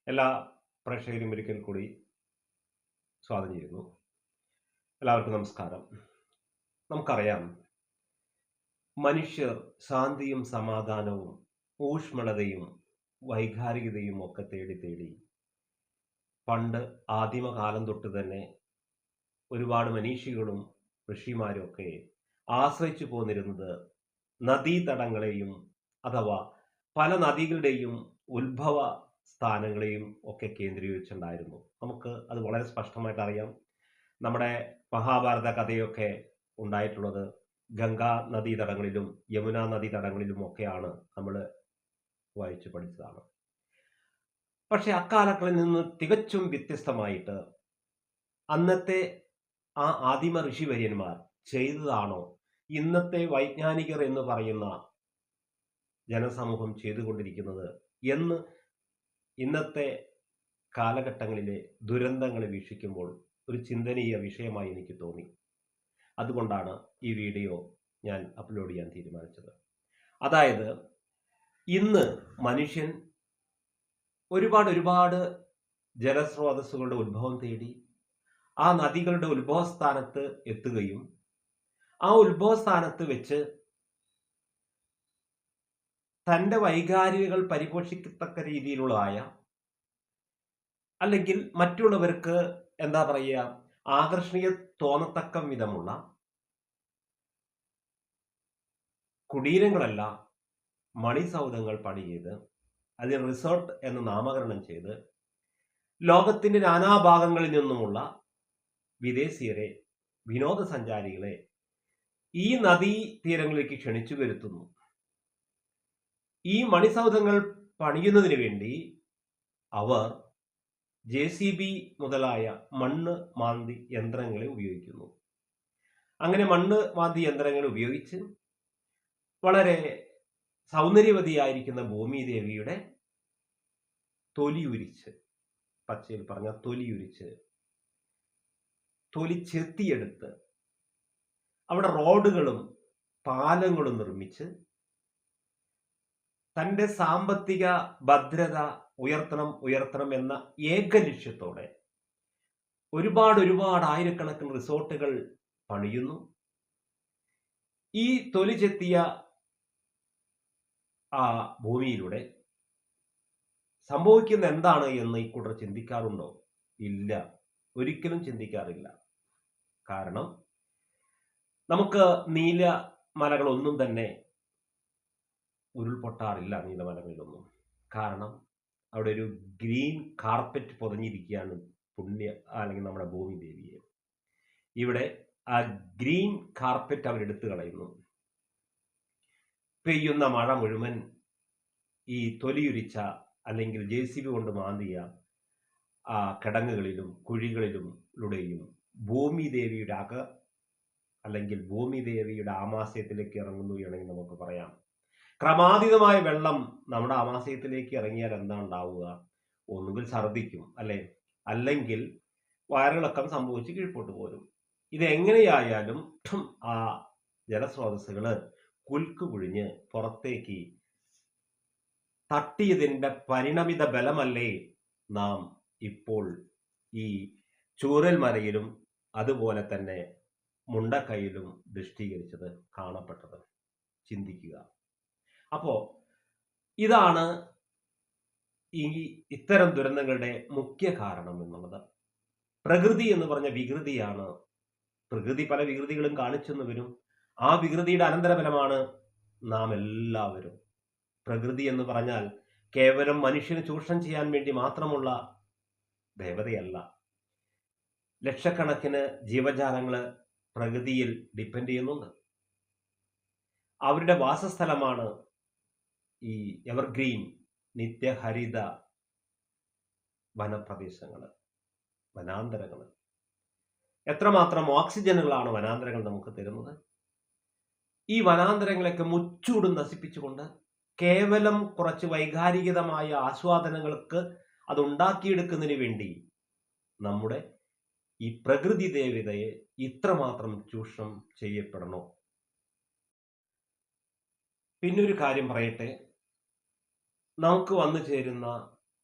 എല്ലാ പ്രേക്ഷകരും ഒരിക്കൽ കൂടി സ്വാഗതം ചെയ്യുന്നു. എല്ലാവർക്കും നമസ്കാരം. നമുക്കറിയാം, മനുഷ്യർ ശാന്തിയും സമാധാനവും ഊഷ്മളതയും വൈകാരികതയും ഒക്കെ തേടി തേടി പണ്ട് ആദിമകാലം തൊട്ട് തന്നെ ഒരുപാട് മനീഷികളും ഋഷിമാരും ഒക്കെ ആശ്രയിച്ചു പോന്നിരുന്നത് നദീതടങ്ങളെയും അഥവാ പല നദികളുടെയും ഉത്ഭവ സ്ഥാനങ്ങളെയും ഒക്കെ കേന്ദ്രീകരിച്ചുണ്ടായിരുന്നു. നമുക്ക് അത് വളരെ സ്പഷ്ടമായിട്ട് അറിയാം. നമ്മുടെ മഹാഭാരത കഥയൊക്കെ ഉണ്ടായിട്ടുള്ളത് ഗംഗാ നദീതടങ്ങളിലും യമുന നദീതടങ്ങളിലും ഒക്കെയാണ് നമ്മൾ വായിച്ചു പഠിച്ചതാണ്. പക്ഷെ അക്കാലങ്ങളിൽ നിന്ന് തികച്ചും വ്യത്യസ്തമായിട്ട് അന്നത്തെ ആ ആദിമ ഋഷിവര്യന്മാർ ചെയ്തതാണോ ഇന്നത്തെ വൈജ്ഞാനികർ എന്ന് പറയുന്ന ജനസമൂഹം ചെയ്തുകൊണ്ടിരിക്കുന്നത് എന്ന് ഇന്നത്തെ കാലഘട്ടങ്ങളിലെ ദുരന്തങ്ങളെ വീക്ഷിക്കുമ്പോൾ ഒരു ചിന്തനീയ വിഷയമായി എനിക്ക് തോന്നി. അതുകൊണ്ടാണ് ഈ വീഡിയോ ഞാൻ അപ്ലോഡ് ചെയ്യാൻ തീരുമാനിച്ചത്. അതായത്, ഇന്ന് മനുഷ്യൻ ഒരുപാട് ജലസ്രോതസ്സുകളുടെ ഉത്ഭവം തേടി ആ നദികളുടെ ഉത്ഭവസ്ഥാനത്ത് എത്തുകയും ആ ഉത്ഭവസ്ഥാനത്ത് വെച്ച് തൻ്റെ വൈകാരികകൾ പരിപോഷിക്കത്തക്ക രീതിയിലുള്ളതായ, അല്ലെങ്കിൽ മറ്റുള്ളവർക്ക് എന്താ പറയുക, ആകർഷണീയ തോന്നത്തക്ക വിധമുള്ള കുടീരങ്ങളല്ല, മണിസൗധങ്ങൾ പണി ചെയ്ത് അതിന് റിസോർട്ട് എന്ന് നാമകരണം ചെയ്ത് ലോകത്തിന്റെ നാനാഭാഗങ്ങളിൽ നിന്നുമുള്ള വിദേശീയരെ, വിനോദസഞ്ചാരികളെ ഈ നദീ തീരങ്ങളിലേക്ക് ക്ഷണിച്ചു വരുത്തുന്നു. ഈ മണിസൗധങ്ങൾ പണിയുന്നതിന് വേണ്ടി അവർ JCB മുതലായ മണ്ണ് മാന്തി യന്ത്രങ്ങളെ ഉപയോഗിക്കുന്നു. അങ്ങനെ മണ്ണ് മാന്തി യന്ത്രങ്ങൾ ഉപയോഗിച്ച് വളരെ സൗന്ദര്യവതിയായിരിക്കുന്ന ഭൂമിദേവിയുടെ തൊലിയുരിച്ച്, പച്ചയിൽ പറഞ്ഞ തൊലിയുരിച്ച്, തൊലി ചെത്തിയെടുത്ത് അവിടെ റോഡുകളും പാലങ്ങളും നിർമ്മിച്ച് തൻ്റെ സാമ്പത്തിക ഭദ്രത ഉയർത്തണം എന്ന ഏക ലക്ഷ്യത്തോടെ ഒരുപാട് ആയിരക്കണക്കിന് റിസോർട്ടുകൾ പണിയുന്നു. ഈ തൊലി ചെത്തിയ ആ ഭൂമിയിലൂടെ സംഭവിക്കുന്ന എന്താണ് എന്ന് ഈ കൂട്ടർ ചിന്തിക്കാറുണ്ടോ? ഇല്ല, ഒരിക്കലും ചിന്തിക്കാറില്ല. കാരണം നമുക്ക് നീലമലകളൊന്നും തന്നെ ഉരുൾപൊട്ടാറില്ല. നീലമലകളിലൊന്നും. കാരണം അവിടെ ഒരു ഗ്രീൻ കാർപ്പറ്റ് പൊതിഞ്ഞിരിക്കുകയാണ് അല്ലെങ്കിൽ നമ്മുടെ ഭൂമി ദേവിയെ. ഇവിടെ ആ ഗ്രീൻ കാർപ്പറ്റ് അവരെടുത്തു കളയുന്നു. പെയ്യുന്ന മഴ മുഴുവൻ ഈ തൊലിയുരിച്ച അല്ലെങ്കിൽ JCB കൊണ്ട് മാന്തിയ ആ കിടങ്ങുകളിലും കുഴികളിലൂടെയും ഭൂമി ദേവിയുടെ അല്ലെങ്കിൽ ഭൂമി ദേവിയുടെ ആമാശയത്തിലേക്ക് ഇറങ്ങുന്നു വേണമെങ്കിൽ നമുക്ക് പറയാം. ക്രമാതീതമായ വെള്ളം നമ്മുടെ ആമാശയത്തിലേക്ക് ഇറങ്ങിയാൽ എന്താ ഉണ്ടാവുക? ഒന്നുകിൽ ഛർദ്ദിക്കും, അല്ലെ, അല്ലെങ്കിൽ വയറിളക്കം സംഭവിച്ച് കീഴ്പോട്ട് പോരും. ഇതെങ്ങനെയായാലും ആ ജലസ്രോതസ്സുകള് കുൽക്ക് കുഴിഞ്ഞ് പുറത്തേക്ക് തട്ടിയതിൻ്റെ പരിണമിത ബലമല്ലേ നാം ഇപ്പോൾ ഈ ചൂരൽമലയിലും അതുപോലെ തന്നെ മുണ്ടക്കൈയിലും ദൃഷ്ടീകരിച്ചത്, കാണപ്പെട്ടത്. ചിന്തിക്കുക. അപ്പോ ഇതാണ് ഇത്തരം ദുരന്തങ്ങളുടെ മുഖ്യ കാരണം എന്നുള്ളത്. പ്രകൃതി എന്ന് പറഞ്ഞ വികൃതിയാണ്. പ്രകൃതി പല വികൃതികളും കാണിച്ചെന്ന് വരും. ആ വികൃതിയുടെ അനന്തരഫലമാണ് നാം എല്ലാവരും. പ്രകൃതി എന്ന് പറഞ്ഞാൽ കേവലം മനുഷ്യന് ചൂഷണം ചെയ്യാൻ വേണ്ടി മാത്രമുള്ള ദേവതയല്ല. ലക്ഷക്കണക്കിന് ജീവജാലങ്ങള് പ്രകൃതിയിൽ ഡിപ്പെൻഡ് ചെയ്യുന്നുണ്ട്. അവരുടെ വാസസ്ഥലമാണ് ഈ എവർഗ്രീൻ നിത്യഹരിത വനപ്രദേശങ്ങള്, വനാന്തരങ്ങള്. എത്രമാത്രം ഓക്സിജനുകളാണ് വനാന്തരങ്ങൾ നമുക്ക് തരുന്നത്. ഈ വനാന്തരങ്ങളൊക്കെ മുച്ചൂടും നശിപ്പിച്ചുകൊണ്ട് കേവലം കുറച്ച് വൈകാരികമായ ആസ്വാദനങ്ങൾക്ക് അതുണ്ടാക്കിയെടുക്കുന്നതിന് വേണ്ടി നമ്മുടെ ഈ പ്രകൃതി ദേവതയെ ഇത്രമാത്രം ചൂഷണം ചെയ്യപ്പെടണോ? പിന്നൊരു കാര്യം പറയട്ടെ. നമുക്ക് വന്നു ചേരുന്ന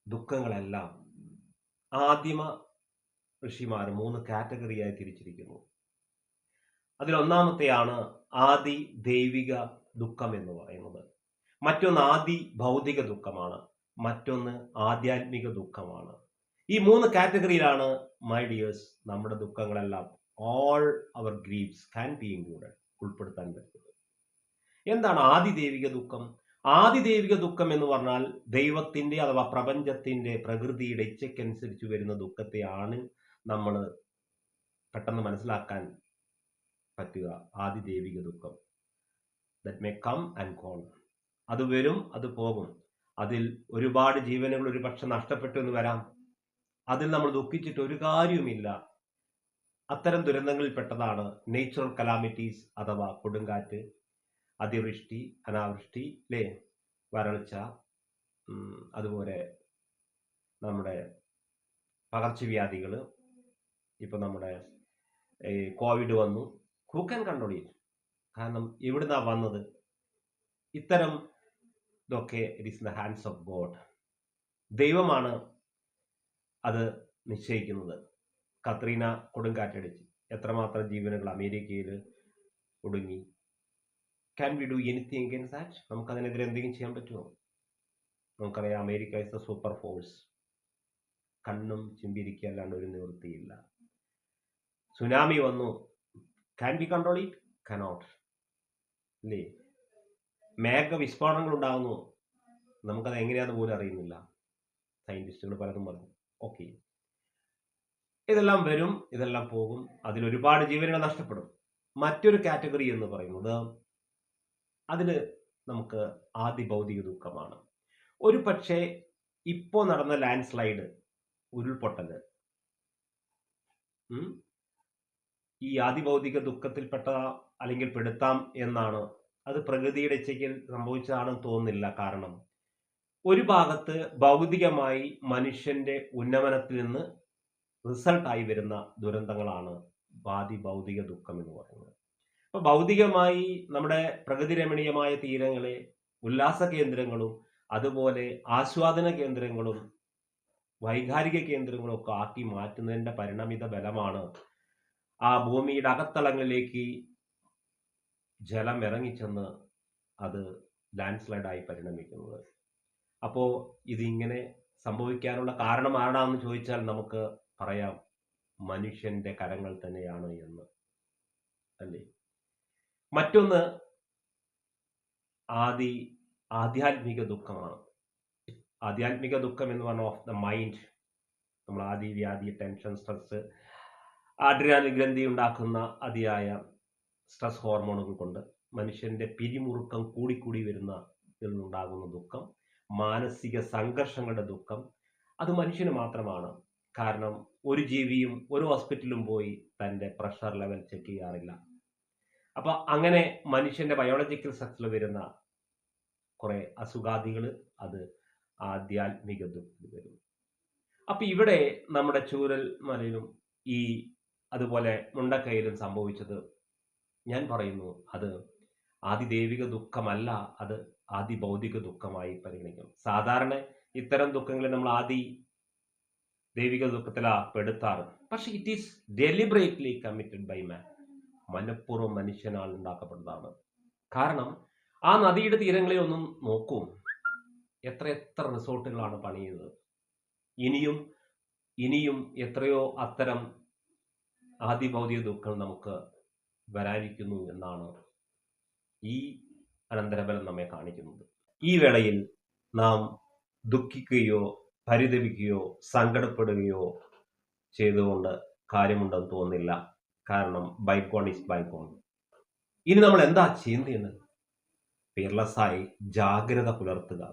ദുഃഖങ്ങളെല്ലാം ആദിമ ഋഷിമാർ 3 കാറ്റഗറിയായി തിരിച്ചിരിക്കുന്നു. അതിലൊന്നാമത്തെയാണ് ആദി ദൈവിക ദുഃഖം എന്ന് പറയുന്നത്. മറ്റൊന്ന് ആദി ഭൗതിക ദുഃഖമാണ്. മറ്റൊന്ന് ആധ്യാത്മിക ദുഃഖമാണ്. ഈ 3 കാറ്റഗറിയിലാണ് മൈ ഡിയേഴ്സ് നമ്മുടെ ദുഃഖങ്ങളെല്ലാം all our grieves can be included ഉൾപ്പെടുത്താൻ പറ്റുന്നത്. എന്താണ് ആദി ദൈവിക ദുഃഖം? ആദി ദൈവിക ദുഃഖം എന്ന് പറഞ്ഞാൽ ദൈവത്തിന്റെ അഥവാ പ്രപഞ്ചത്തിന്റെ പ്രകൃതിയുടെ ഇച്ഛയ്ക്കനുസരിച്ച് വരുന്ന ദുഃഖത്തെയാണ് നമ്മൾ പെട്ടെന്ന് മനസ്സിലാക്കാൻ പറ്റുക. ആദി ദൈവിക ദുഃഖം that may come and gone. അത് വരും, അത് പോകും. അതിൽ ഒരുപാട് ജീവനുകൾ ഒരു പക്ഷെ നഷ്ടപ്പെട്ടു എന്ന് വരാം. അതിൽ നമ്മൾ ദുഃഖിച്ചിട്ട് ഒരു കാര്യവുമില്ല. അത്തരം ദുരന്തങ്ങളിൽപ്പെട്ടതാണ് നേച്ചുറൽ കലാമിറ്റീസ് അഥവാ കൊടുങ്കാറ്റ്, അതിവൃഷ്ടി, അനാവൃഷ്ടി, അല്ലേ, വരൾച്ച, അതുപോലെ നമ്മുടെ പകർച്ചവ്യാധികൾ. ഇപ്പൊ നമ്മുടെ കോവിഡ് വന്നു. Who can control it? കാരണം എവിടുന്നാ വന്നത്? ഇത്തരം ഇതൊക്കെ it is in the hands of God. ദൈവമാണ് അത് നിശ്ചയിക്കുന്നത്. കത്രീന കൊടുങ്കാറ്റടിച്ച് എത്രമാത്രം ജീവനുകൾ അമേരിക്കയിൽ ഒടുങ്ങി. Can we do anything against that? നമുക്കതിനെതിരെ എന്തെങ്കിലും ചെയ്യാൻ പറ്റുമോ? നമുക്കറിയാം, America is the super force. കണ്ണും ചിമ്പിരിക്കുക അല്ലാണ്ട് ഒരു നിവൃത്തിയില്ല. സുനാമി വന്നു. Can be control it? Cannot. അല്ലേ? മേഘ വിസ്ഫോടനങ്ങൾ ഉണ്ടാകുന്നു. നമുക്കത് എങ്ങനെയാണെന്ന് പോലും അറിയുന്നില്ല. സയന്റിസ്റ്റുകൾ പലതും പറഞ്ഞു. ഓക്കെ, ഇതെല്ലാം വരും, ഇതെല്ലാം പോകും. അതിലൊരുപാട് ജീവനുകൾ നഷ്ടപ്പെടും. മറ്റൊരു കാറ്റഗറി എന്ന് പറയുന്നത് അതില് നമുക്ക് ആദി ഭൗതിക ദുഃഖമാണ്. ഒരു പക്ഷേ ഇപ്പോ നടന്ന ലാൻഡ് സ്ലൈഡ്, ഉരുൾപൊട്ടല് ഈ ആദിഭൗതിക ദുഃഖത്തിൽപ്പെട്ട അല്ലെങ്കിൽ പെടുത്താം എന്നാണ്. അത് പ്രകൃതിയുടെ ഇച്ഛയ്ക്ക് സംഭവിച്ചതാണെന്ന് തോന്നുന്നില്ല. കാരണം ഒരു ഭാഗത്ത് ഭൗതികമായി മനുഷ്യന്റെ ഉന്നമനത്തിൽ നിന്ന് റിസൾട്ടായി വരുന്ന ദുരന്തങ്ങളാണ് ആദിഭൗതിക ദുഃഖം എന്ന് പറയുന്നത്. അപ്പൊ ഭൗതികമായി നമ്മുടെ പ്രകൃതി രമണീയമായ തീരങ്ങളെ ഉല്ലാസ കേന്ദ്രങ്ങളും അതുപോലെ ആസ്വാദന കേന്ദ്രങ്ങളും വൈകാരിക കേന്ദ്രങ്ങളും ഒക്കെ ആക്കി മാറ്റുന്നതിന്റെ പരിണമിത ബലമാണ് ആ ഭൂമിയുടെ അകത്തളങ്ങളിലേക്ക് ജലം ഇറങ്ങിച്ചെന്ന് അത് ലാൻഡ് സ്ലൈഡായി പരിണമിക്കുന്നത്. അപ്പോൾ ഇതിങ്ങനെ സംഭവിക്കാനുള്ള കാരണം ആരാണെന്ന് ചോദിച്ചാൽ നമുക്ക് പറയാം, മനുഷ്യന്റെ കരങ്ങൾ തന്നെയാണ് എന്ന്, അല്ലേ? മറ്റൊന്ന് ആധ്യാത്മിക ദുഃഖമാണ്. ആധ്യാത്മിക ദുഃഖം എന്ന് പറഞ്ഞാൽ ഓഫ് ദ മൈൻഡ്. നമ്മൾ ആദി വ്യാധി, ടെൻഷൻ, സ്ട്രെസ്, അഡ്രിനാലിൻ ഗ്രന്ഥി ഉണ്ടാക്കുന്ന അതിയായ സ്ട്രെസ് ഹോർമോണുകൾ കൊണ്ട് മനുഷ്യന്റെ പിരിമുറുക്കം കൂടിക്കൂടി വരുന്ന നിന്നുണ്ടാകുന്ന ദുഃഖം, മാനസിക സംഘർഷങ്ങളുടെ ദുഃഖം, അത് മനുഷ്യന് മാത്രമാണ്. കാരണം ഒരു ജീവിയും ഒരു ഹോസ്പിറ്റലിലും പോയി തൻ്റെ പ്രഷർ ലെവൽ ചെക്ക് ചെയ്യാറില്ല. അപ്പൊ അങ്ങനെ മനുഷ്യന്റെ ബയോളജിക്കൽ സെക്സിൽ വരുന്ന കുറെ അസുഖാദികൾ അത് ആധ്യാത്മിക ദുഃഖത്തിൽ വരും. അപ്പൊ ഇവിടെ നമ്മുടെ ചൂരൽ മലയിലും ഈ അതുപോലെ മുണ്ടക്കയിലും സംഭവിച്ചത്, ഞാൻ പറയുന്നു, അത് ആദിദൈവിക ദുഃഖമല്ല, അത് ആദിഭൗതിക ദുഃഖമായി പരിഗണിക്കും. സാധാരണ ഇത്തരം ദുഃഖങ്ങളെ നമ്മൾ ആദി ദൈവിക ദുഃഖത്തിലാ പെടുത്താറ്. പക്ഷെ it is deliberately committed by man. മനഃപൂർവ്വം മനുഷ്യനാൽ ഉണ്ടാക്കപ്പെട്ടതാണ്. കാരണം ആ നദിയുടെ തീരങ്ങളിൽ ഒന്നും നോക്കൂ, എത്ര റിസോർട്ടുകളാണ് പണിയുന്നത്. ഇനിയും എത്രയോ അത്തരം ആദിഭൗതിക ദുഃഖം നമുക്ക് വരാനിരിക്കുന്നു എന്നാണ് ഈ അനന്തരഫലം നമ്മെ കാണിക്കുന്നത്. ഈ വേളയിൽ നാം ദുഃഖിക്കുകയോ പരിതപിക്കുകയോ സങ്കടപ്പെടുകയോ ചെയ്തുകൊണ്ട് കാര്യമുണ്ടെന്ന് തോന്നുന്നില്ല. കാരണം ബൈക്കോൺ ഈസ് ബൈക്കോൺ. ഇനി നമ്മൾ എന്താ ചെയ്യേണ്ടത്? ഫിയർലെസ്സായി ജാഗ്രത പുലർത്തുക.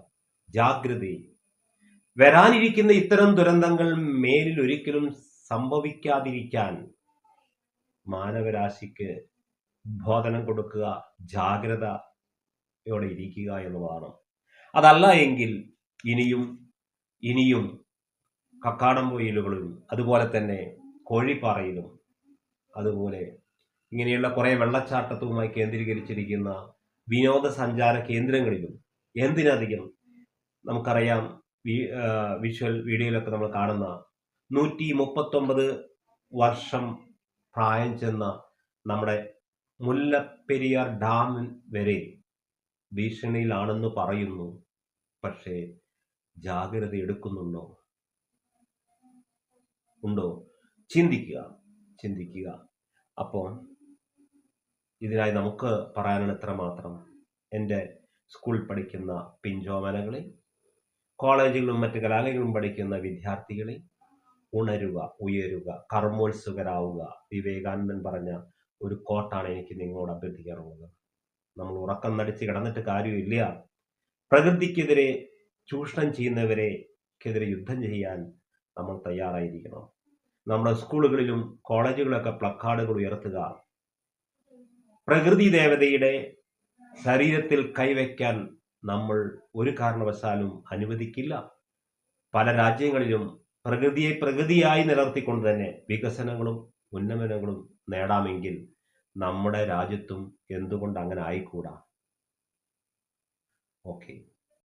ജാഗ്രതയിൽ വരാനിരിക്കുന്ന ഇത്തരം ദുരന്തങ്ങൾ മേലിൽ ഒരിക്കലും സംഭവിക്കാതിരിക്കാൻ മാനവരാശിക്ക് ബോധനം കൊടുക്കുക, ജാഗ്രതയോടെ ഇരിക്കുക എന്നുള്ളതാണ്. അതല്ല എങ്കിൽ ഇനിയും കക്കാടംപൊയിലുകളിലും അതുപോലെ തന്നെ കോഴിപ്പാറയിലും അതുപോലെ ഇങ്ങനെയുള്ള കുറെ വെള്ളച്ചാട്ടത്തുമായി കേന്ദ്രീകരിച്ചിരിക്കുന്ന വിനോദസഞ്ചാര കേന്ദ്രങ്ങളിലും, എന്തിനധികം നമുക്കറിയാം വിഷ്വൽ വീഡിയോയിലൊക്കെ നമ്മൾ കാണുന്ന 139 വർഷം പ്രായം ചെന്ന നമ്മുടെ മുല്ലപ്പെരിയാർ ഡാം വരെ ഭീഷണിയിലാണെന്ന് പറയുന്നു. പക്ഷേ ജാഗ്രത എടുക്കുന്നുണ്ടോ? ഉണ്ടോ? ചിന്തിക്കുക. അപ്പോൾ ഇതിനായി നമുക്ക് പറയാനുള്ള എത്രമാത്രം എൻ്റെ സ്കൂൾ പഠിക്കുന്ന പിഞ്ചോമനകളെ, കോളേജുകളും മറ്റ് കലാലയങ്ങളും പഠിക്കുന്ന വിദ്യാർത്ഥികളെ, ഉണരുക, ഉയരുക, കർമ്മോത്സുകരാവുക. വിവേകാനന്ദൻ പറഞ്ഞ ഒരു കോട്ടാണ് എനിക്ക് നിങ്ങളോട് അഭ്യർത്ഥിക്കാറുള്ളത്. നമ്മൾ ഉറക്കം നടിച്ച് കിടന്നിട്ട് കാര്യമില്ല. പ്രകൃതിക്കെതിരെ ചൂഷണം ചെയ്യുന്നവരെക്കെതിരെ യുദ്ധം ചെയ്യാൻ നമ്മൾ തയ്യാറായിരിക്കണം. നമ്മുടെ സ്കൂളുകളിലും കോളേജുകളിലൊക്കെ പ്ലക്കാർഡുകൾ ഉയർത്തുക. പ്രകൃതി ദേവതയുടെ ശരീരത്തിൽ കൈവയ്ക്കാൻ നമ്മൾ ഒരു കാരണവശാലും അനുവദിക്കില്ല. പല രാജ്യങ്ങളിലും പ്രകൃതിയെ പ്രകൃതിയായി നിലനിർത്തിക്കൊണ്ട് തന്നെ വികസനങ്ങളും ഉന്നമനങ്ങളും നേടാമെങ്കിൽ നമ്മുടെ രാജ്യത്തും എന്തുകൊണ്ട് അങ്ങനെ ആയിക്കൂടാ? ഓക്കെ.